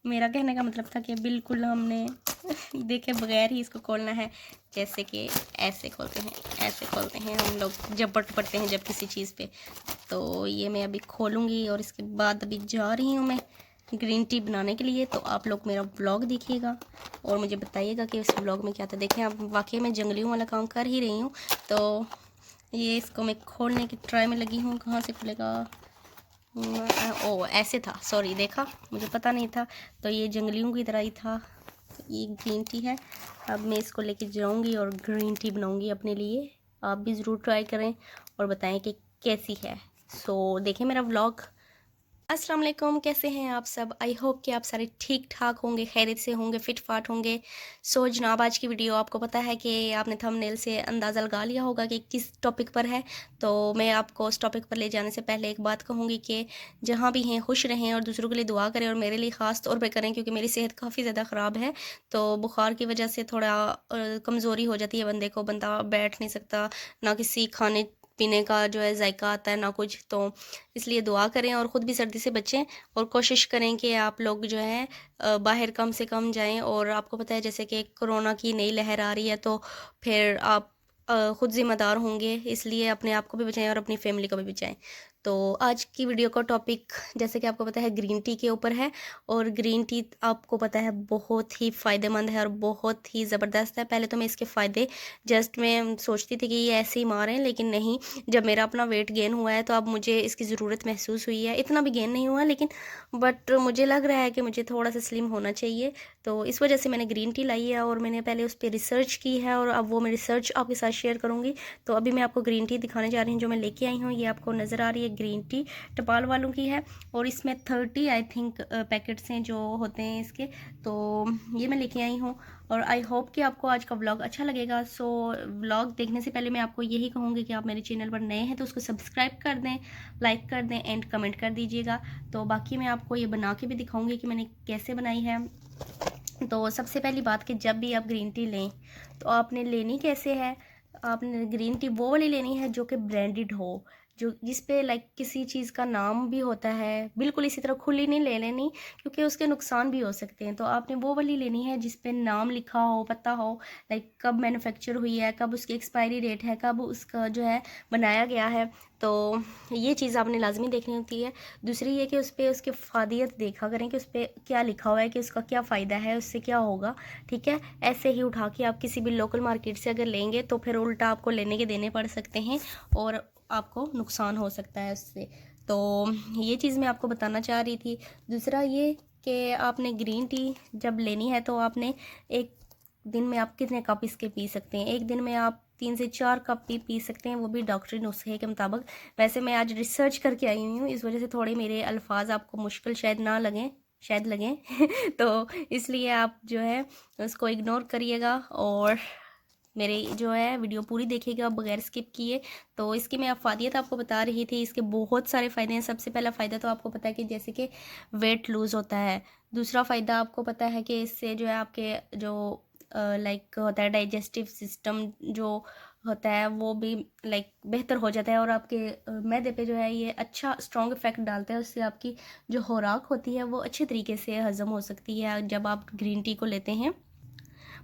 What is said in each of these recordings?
मेरा कहने का मतलब था कि बिल्कुल हमने देखे बगैर ही इसको खोलना है। जैसे कि ऐसे खोलते हैं हम लोग जब बट पड़ते हैं जब किसी चीज़ पे। तो ये मैं अभी खोलूँगी और इसके बाद अभी जा रही हूँ मैं ग्रीन टी बनाने के लिए। तो आप लोग मेरा व्लॉग देखिएगा और मुझे बताइएगा कि उस व्लॉग में क्या था। देखें, आप वाकई में जंगलियों वाला काम कर ही रही हूँ। तो ये इसको मैं खोलने की ट्राई में लगी हूँ। कहाँ से खुलेगा? ओ ऐसे था, सॉरी, देखा, मुझे पता नहीं था। तो ये जंगलियों की तरह ही था। तो ये ग्रीन टी है। अब मैं इसको लेके जाऊंगी और ग्रीन टी बनाऊंगी अपने लिए। आप भी ज़रूर ट्राई करें और बताएं कि कैसी है। सो देखें मेरा व्लॉग। अस्सलाम वालेकुम, कैसे हैं आप सब? आई होप कि आप सारे ठीक ठाक होंगे, खैरियत से होंगे, फिट फाट होंगे। सो जनाब, आज की वीडियो आपको पता है कि आपने थंबनेल से अंदाज़ा लगा लिया होगा कि किस टॉपिक पर है। तो मैं आपको उस टॉपिक पर ले जाने से पहले एक बात कहूँगी कि जहाँ भी हैं खुश रहें और दूसरों के लिए दुआ करें और मेरे लिए ख़ास तौर पर करें, क्योंकि मेरी सेहत काफ़ी ज़्यादा ख़राब है। तो बुखार की वजह से थोड़ा कमज़ोरी हो जाती है बंदे को, बंदा बैठ नहीं सकता, ना किसी खाने पीने का जो है जायका आता है ना कुछ। तो इसलिए दुआ करें और ख़ुद भी सर्दी से बचें और कोशिश करें कि आप लोग जो है बाहर कम से कम जाएं। और आपको पता है जैसे कि कोरोना की नई लहर आ रही है, तो फिर आप ख़ुद ज़िम्मेदार होंगे, इसलिए अपने आप को भी बचाएं और अपनी फैमिली को भी बचाएं। तो आज की वीडियो का टॉपिक जैसे कि आपको पता है ग्रीन टी के ऊपर है। और ग्रीन टी आपको पता है बहुत ही फ़ायदेमंद है और बहुत ही ज़बरदस्त है। पहले तो मैं इसके फ़ायदे जस्ट मैं सोचती थी कि ये ऐसे ही मारें, लेकिन नहीं, जब मेरा अपना वेट गेन हुआ है तो अब मुझे इसकी ज़रूरत महसूस हुई है। इतना भी गेन नहीं हुआ, लेकिन बट मुझे लग रहा है कि मुझे थोड़ा सा स्लिम होना चाहिए। तो इस वजह से मैंने ग्रीन टी लाई है और मैंने पहले उस पर रिसर्च की है और अब वो मैं रिसर्च आपके साथ शेयर करूँगी। तो अभी मैं आपको ग्रीन टी दिखाने जा रही हूँ जो मैं लेके आई हूँ। ये आपको नज़र आ रही है ग्रीन टी, टपाल वालों की है। और इसमें 30 आई थिंक पैकेट्स हैं जो होते हैं इसके। तो ये मैं लेके आई हूँ और आई होप कि आपको आज का व्लॉग अच्छा लगेगा। सो व्लॉग देखने से पहले मैं आपको यही कहूँगी कि आप मेरे चैनल पर नए हैं तो उसको सब्सक्राइब कर दें, लाइक कर दें एंड कमेंट कर दीजिएगा। तो बाकी मैं आपको ये बना के भी दिखाऊँगी कि मैंने कैसे बनाई है। तो सबसे पहली बात कि जब भी आप ग्रीन टी लें तो आपने लेनी कैसे है? आपने ग्रीन टी वो वाली लेनी है जो कि ब्रांडेड हो, जो जिस पे लाइक किसी चीज़ का नाम भी होता है। बिल्कुल इसी तरह खुली नहीं ले लेनी, क्योंकि उसके नुकसान भी हो सकते हैं। तो आपने वो वाली लेनी है जिस पे नाम लिखा हो, पता हो, लाइक कब मैन्युफैक्चर हुई है, कब उसकी एक्सपायरी डेट है, कब उसका जो है बनाया गया है। तो ये चीज़ आपने लाजमी देखनी होती है। दूसरी ये कि उस पर उसकी फ़ायदियत देखा करें कि उस पर क्या लिखा हुआ है, कि उसका क्या फ़ायदा है, उससे क्या होगा। ठीक है, ऐसे ही उठा के आप किसी भी लोकल मार्केट से अगर लेंगे तो फिर उल्टा आपको लेने के देने पड़ सकते हैं और आपको नुकसान हो सकता है उससे। तो ये चीज़ मैं आपको बताना चाह रही थी। दूसरा ये कि आपने ग्रीन टी जब लेनी है तो आपने एक दिन में आप कितने कप इसके पी सकते हैं? एक दिन में आप 3 से 4 कप भी पी सकते हैं, वो भी डॉक्टरी नुस्खे के मुताबिक। वैसे मैं आज रिसर्च करके आई हुई हूँ, इस वजह से थोड़े मेरे अल्फाज आपको मुश्किल शायद ना लगें, शायद लगें तो इसलिए आप जो है उसको इग्नोर करिएगा और मेरे जो है वीडियो पूरी देखिएगा बगैर स्किप किए। तो इसकी मैं अफादियत आपको बता रही थी। इसके बहुत सारे फ़ायदे हैं। सबसे पहला फ़ायदा तो आपको पता है कि जैसे कि वेट लूज़ होता है। दूसरा फ़ायदा आपको पता है कि इससे जो है आपके जो लाइक होता है डाइजेस्टिव सिस्टम जो होता है वो भी लाइक बेहतर हो जाता है और आपके मैदे पे जो है ये अच्छा स्ट्रॉन्ग इफेक्ट डालता है। उससे आपकी जो खुराक होती है वो अच्छे तरीके से हज़म हो सकती है जब आप ग्रीन टी को लेते हैं।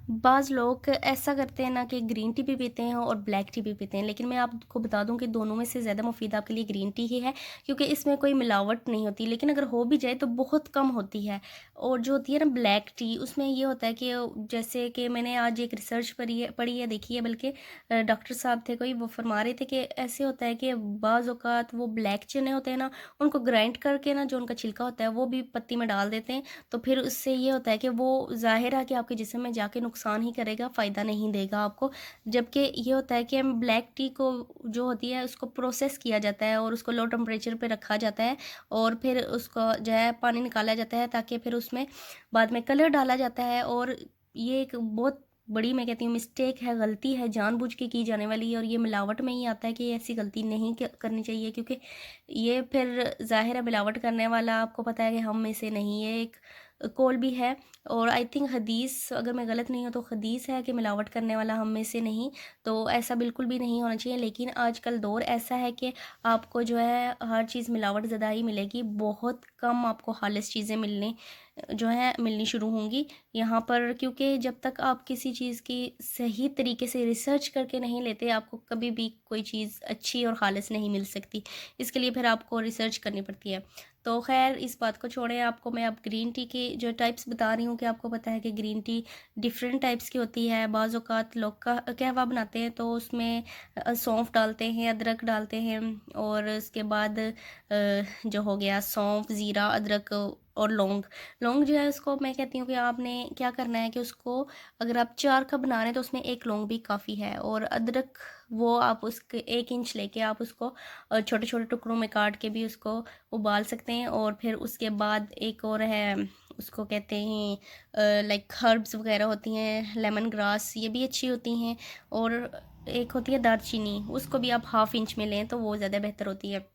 बाज़ लोग ऐसा करते हैं ना कि ग्रीन टी भी पीते हैं और ब्लैक टी भी पीते हैं, लेकिन मैं आपको बता दूं कि दोनों में से ज़्यादा मुफीद आपके लिए ग्रीन टी ही है, क्योंकि इसमें कोई मिलावट नहीं होती। लेकिन अगर हो भी जाए तो बहुत कम होती है। और जो होती है ना ब्लैक टी, उसमें ये होता है कि जैसे कि मैंने आज एक रिसर्च पढ़ी है, देखी है, बल्कि डॉक्टर साहब थे कोई, वो फरमा रहे थे कि ऐसे होता है कि बाज़ औक़ात वो ब्लैक चने होते हैं ना, उनको ग्राइंड करके ना जो उनका छिलका होता है वो भी पत्ती में डाल देते हैं। तो फिर उससे ये होता है कि वो ज़ाहिर है कि आपके जिस्म में जाके नुकसान ही करेगा, फ़ायदा नहीं देगा आपको। जबकि ये होता है कि हम ब्लैक टी को जो होती है उसको प्रोसेस किया जाता है और उसको लो टेम्परेचर पे रखा जाता है और फिर उसको जो है पानी निकाला जाता है, ताकि फिर उसमें बाद में कलर डाला जाता है। और ये एक बहुत बड़ी, मैं कहती हूँ, मिस्टेक है, गलती है, जानबूझ के की जाने वाली है। और ये मिलावट में ही आता है कि ऐसी गलती नहीं करनी चाहिए, क्योंकि ये फिर ज़ाहिर है मिलावट करने वाला आपको पता है कि हम में से नहीं है। एक कॉल भी है। और आई थिंक हदीस, अगर मैं गलत नहीं हूँ तो हदीस है कि मिलावट करने वाला हम में से नहीं, तो ऐसा बिल्कुल भी नहीं होना चाहिए। लेकिन आजकल दौर ऐसा है कि आपको जो है हर चीज़ मिलावट ज़्यादा ही मिलेगी, बहुत कम आपको खालिस चीज़ें मिलनी शुरू होंगी यहाँ पर। क्योंकि जब तक आप किसी चीज़ की सही तरीके से रिसर्च करके नहीं लेते, आपको कभी भी कोई चीज़ अच्छी और खालिस नहीं मिल सकती। इसके लिए फिर आपको रिसर्च करनी पड़ती है। तो खैर इस बात को छोड़ें, आपको मैं अब ग्रीन टी के जो टाइप्स बता रही हूँ कि आपको पता है कि ग्रीन टी डिफरेंट टाइप्स की होती है। बाज़ औक़ात लोग का कहवा बनाते हैं तो उसमें सौंफ डालते हैं, अदरक डालते हैं, और उसके बाद जो हो गया सौंफ, ज़ीरा, अदरक और लौंग। लौंग जो है उसको मैं कहती हूँ कि आपने क्या करना है कि उसको, अगर आप 4 कप बना रहे हैं तो उसमें 1 लौंग भी काफ़ी है। और अदरक वो आप उसके 1 इंच लेके आप उसको छोटे-छोटे टुकड़ों में काट के भी उसको उबाल सकते हैं। और फिर उसके बाद एक और है, उसको कहते हैं लाइक हर्ब्स वगैरह होती हैं, लेमन ग्रास, ये भी अच्छी होती हैं। और एक होती है दालचीनी, उसको भी आप हाफ़ इंच में लें तो वो ज़्यादा बेहतर होती है।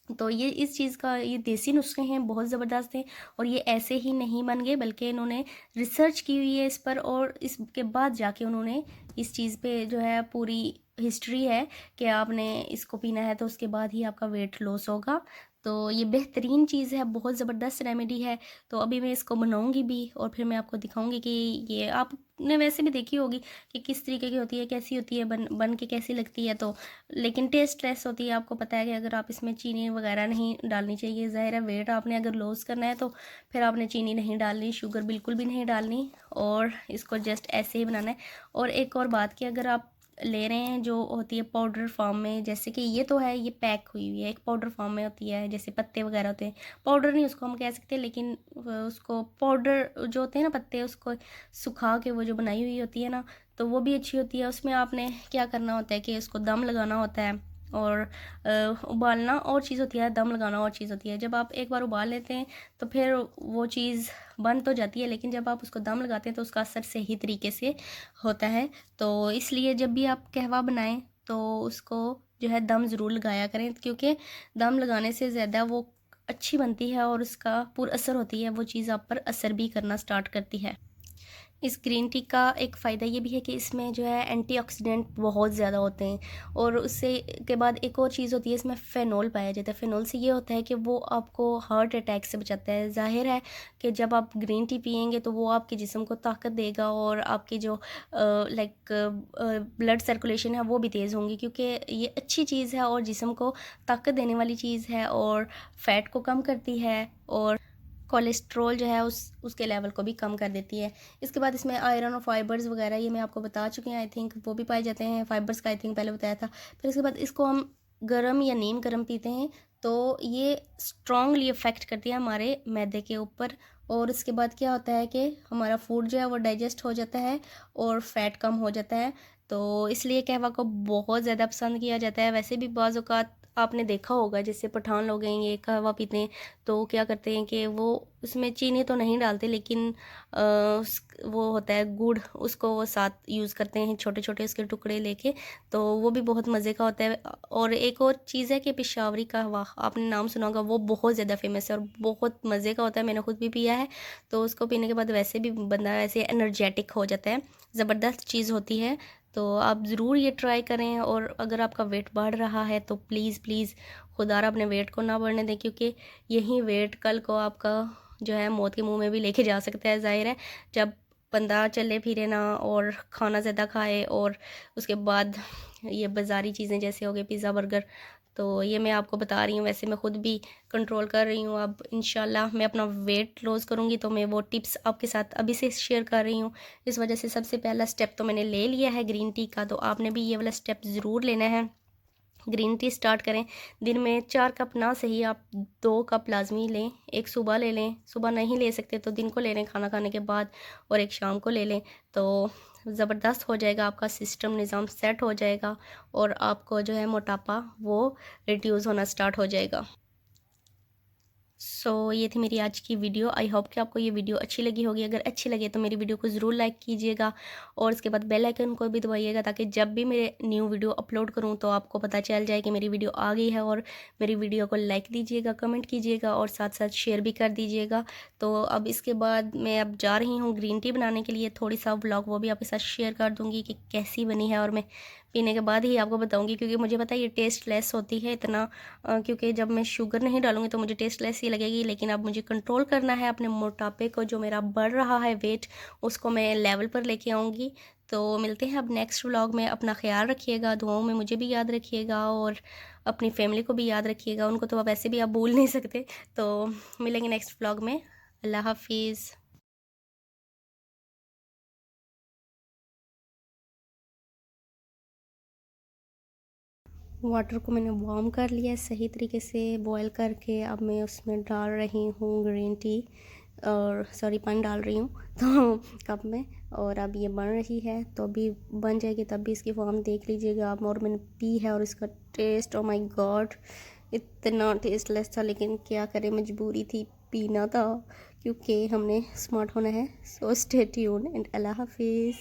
तो ये इस चीज़ का, ये देसी नुस्खे हैं, बहुत ज़बरदस्त हैं। और ये ऐसे ही नहीं बन गए, बल्कि इन्होंने रिसर्च की हुई है इस पर, और इसके बाद जाके उन्होंने इस चीज़ पे जो है पूरी हिस्ट्री है कि आपने इसको पीना है तो उसके बाद ही आपका वेट लॉस होगा। तो ये बेहतरीन चीज़ है, बहुत ज़बरदस्त रेमेडी है। तो अभी मैं इसको बनाऊंगी भी और फिर मैं आपको दिखाऊंगी कि ये आपने वैसे भी देखी होगी कि किस तरीके की होती है, कैसी होती है, बन के कैसी लगती है। तो लेकिन टेस्टलेस होती है। आपको पता है कि अगर आप इसमें चीनी वगैरह नहीं डालनी चाहिए। ज़ाहिर है वेट आपने अगर लॉस करना है तो फिर आपने चीनी नहीं डालनी, शुगर बिल्कुल भी नहीं डालनी, और इसको जस्ट ऐसे ही बनाना है। और एक और बात कि अगर आप ले रहे हैं जो होती है पाउडर फॉर्म में, जैसे कि ये तो है, ये पैक हुई हुई है, एक पाउडर फॉर्म में होती है, जैसे पत्ते वगैरह होते हैं, पाउडर नहीं उसको हम कह सकते, लेकिन उसको पाउडर जो होते हैं ना पत्ते, उसको सुखा के वो जो बनाई हुई होती है ना, तो वो भी अच्छी होती है। उसमें आपने क्या करना होता है कि उसको दम लगाना होता है, और उबालना और चीज़ होती है, दम लगाना और चीज़ होती है। जब आप एक बार उबाल लेते हैं तो फिर वो चीज़ बन तो जाती है, लेकिन जब आप उसको दम लगाते हैं तो उसका असर सही तरीके से होता है। तो इसलिए जब भी आप कहवा बनाएं तो उसको जो है दम ज़रूर लगाया करें, क्योंकि दम लगाने से ज़्यादा वो अच्छी बनती है और उसका पूरा असर होती है, वो चीज़ आप पर असर भी करना स्टार्ट करती है। इस ग्रीन टी का एक फ़ायदा ये भी है कि इसमें जो है एंटीऑक्सीडेंट बहुत ज़्यादा होते हैं। और उससे के बाद एक और चीज़ होती है, इसमें फ़ेनॉल पाया जाता है। फ़ेनॉल से ये होता है कि वो आपको हार्ट अटैक से बचाता है। ज़ाहिर है कि जब आप ग्रीन टी पियेंगे तो वो आपके जिस्म को ताकत देगा, और आपकी जो ब्लड सर्कुलेशन है वो भी तेज़ होंगी, क्योंकि ये अच्छी चीज़ है और जिस्म को ताकत देने वाली चीज़ है, और फ़ैट को कम करती है, और कोलेस्ट्रॉल जो है उसके लेवल को भी कम कर देती है। इसके बाद इसमें आयरन और फाइबर्स वगैरह ये मैं आपको बता चुकी हूँ, आई थिंक वो भी पाए जाते हैं। फाइबर्स का आई थिंक पहले बताया था। फिर इसके बाद इसको हम गरम या नीम गरम पीते हैं तो ये स्ट्रांगली इफ़ेक्ट करती है हमारे मैदे के ऊपर। और उसके बाद क्या होता है कि हमारा फूड जो है वो डाइजेस्ट हो जाता है और फैट कम हो जाता है। तो इसलिए कहवा को बहुत ज़्यादा पसंद किया जाता है। वैसे भी बाज़ औक़ात आपने देखा होगा, जैसे पठान लोग हैं ये कहवा पीते हैं तो क्या करते हैं कि वो उसमें चीनी तो नहीं डालते, लेकिन वो होता है गुड़, उसको वो साथ यूज़ करते हैं, छोटे छोटे उसके टुकड़े लेके, तो वो भी बहुत मज़े का होता है। और एक और चीज़ है कि पेशावरी कहवा, आपने नाम सुना होगा, वो बहुत ज़्यादा फेमस है और बहुत मज़े का होता है। मैंने खुद भी पिया है, तो उसको पीने के बाद वैसे भी बंदा ऐसे एनर्जेटिक हो जाता है। ज़बरदस्त चीज़ होती है, तो आप ज़रूर ये ट्राई करें। और अगर आपका वेट बढ़ रहा है तो प्लीज़ प्लीज़ खुदारा अपने वेट को ना बढ़ने दें, क्योंकि यही वेट कल को आपका जो है मौत के मुंह में भी लेके जा सकता है। ज़ाहिर है जब बंदा चले फिरे ना और खाना ज़्यादा खाए, और उसके बाद ये बाज़ारी चीज़ें जैसे हो गए पिज़्ज़ा बर्गर, तो ये मैं आपको बता रही हूँ। वैसे मैं ख़ुद भी कंट्रोल कर रही हूँ। अब इंशाल्लाह मैं अपना वेट लॉस करूँगी तो मैं वो टिप्स आपके साथ अभी से शेयर कर रही हूँ। इस वजह से सबसे पहला स्टेप तो मैंने ले लिया है ग्रीन टी का, तो आपने भी ये वाला स्टेप ज़रूर लेना है। ग्रीन टी स्टार्ट करें। दिन में 4 कप ना सही आप 2 कप लाजमी लें। एक सुबह ले लें, सुबह नहीं ले सकते तो दिन को ले लें खाना खाने के बाद, और एक शाम को ले लें। तो ज़बरदस्त हो जाएगा, आपका सिस्टम निज़ाम सेट हो जाएगा, और आपको जो है मोटापा वो रिड्यूस होना स्टार्ट हो जाएगा। सो ये थी मेरी आज की वीडियो। आई होप कि आपको ये वीडियो अच्छी लगी होगी। अगर अच्छी लगे तो मेरी वीडियो को ज़रूर लाइक कीजिएगा और उसके बाद बेल आइकन को भी दबाइएगा, ताकि जब भी मेरे न्यू वीडियो अपलोड करूँ तो आपको पता चल जाए कि मेरी वीडियो आ गई है। और मेरी वीडियो को लाइक दीजिएगा, कमेंट कीजिएगा और साथ साथ शेयर भी कर दीजिएगा। तो अब इसके बाद मैं अब जा रही हूँ ग्रीन टी बनाने के लिए। थोड़ी सा व्लॉग वो भी आपके साथ शेयर कर दूँगी कि कैसी बनी है, और मैं पीने के बाद ही आपको बताऊँगी, क्योंकि मुझे पता है ये टेस्ट लेस होती है इतना, क्योंकि जब मैं शुगर नहीं डालूँगी तो मुझे टेस्ट लेस ही लगेगी। लेकिन अब मुझे कंट्रोल करना है अपने मोटापे को, जो मेरा बढ़ रहा है वेट, उसको मैं लेवल पर लेके आऊँगी। तो मिलते हैं अब नेक्स्ट व्लॉग में। अपना ख्याल रखिएगा, दुआओं में मुझे भी याद रखिएगा और अपनी फैमिली को भी याद रखिएगा। उनको तो आप वैसे भी आप भूल नहीं सकते। तो मिलेंगे नेक्स्ट व्लॉग में। अल्लाह हाफिज़। वाटर को मैंने वार्म कर लिया है सही तरीके से बॉईल करके। अब मैं उसमें डाल रही हूँ ग्रीन टी, और सॉरी पानी डाल रही हूँ तो कप में। और अब ये बन रही है, तो अभी बन जाएगी तब भी इसकी फॉर्म देख लीजिएगा आप। और मैंने पी है और इसका टेस्ट, ओ माय गॉड, इतना टेस्टलेस था, लेकिन क्या करें, मजबूरी थी, पीना था, क्योंकि हमने स्मार्ट होना है। सो स्टे ट्यून्ड एंड अल्लाह हाफिज़।